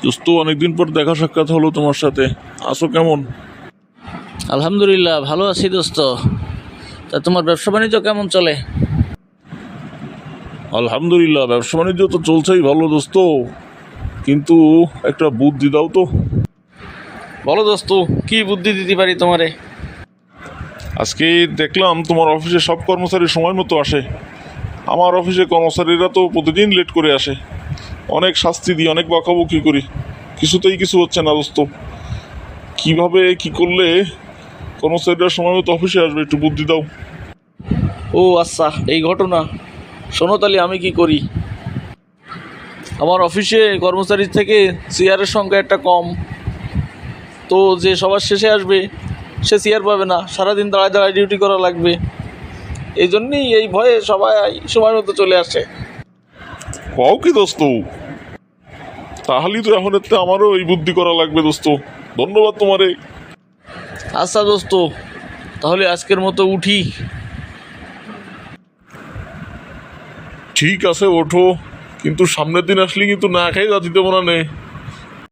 দোস্ত, অনেকদিন পর দেখা সাক্ষাৎ হলো তোমার সাথে। আছো কেমন? আলহামদুলিল্লাহ, ভালো আছি দোস্ত। তা তোমার ব্যবসা বাণিজ্য কেমন চলে? আলহামদুলিল্লাহ, ব্যবসা বাণিজ্য তো চলছেই ভালো দোস্ত, কিন্তু একটা বুদ্ধি দাও তো। বলো দোস্ত, কি বুদ্ধি দিতে পারি তোমারে? আজকে দেখলাম তোমার অফিসে সব কর্মচারী সময় মতো আসে। আমার অফিসে কর্মচারীরা তো প্রতিদিন লেট করে আসে। অনেক শাস্তি দিই, অনেক বকাবকি করি, কিছুতেই কিছু হচ্ছে না দোস্ত। কিভাবে কি করলে কর্মচারীরা সময় মতো অফিসে আসবে, একটু বুদ্ধি দাও। ও আচ্ছা, এই ঘটনা। শোনো তাহলে আমি কি করি। আমার অফিসে কর্মচারীর থেকে চেয়ারের সংখ্যা একটা কম। তো যে সবার শেষে আসবে সে চেয়ার পাবে না, সারাদিন দাঁড়ায় দাঁড়ায় ডিউটি করা লাগবে। এই জন্যই এই ভয়ে সবাই সময় মতো চলে আসে। কও কি দোস্ত? তাহলেই তো এখন এতে আমারও এই বুদ্ধি করা লাগবে দোস্ত। ধন্যবাদ তোমারে। আচ্ছা দোস্ত, তাহলে আজকের মতো উঠি। ঠিক আছে, ওঠো, কিন্তু সামনের দিন আসলে কিন্তু না খেয়ে যাতে দেবো না নে।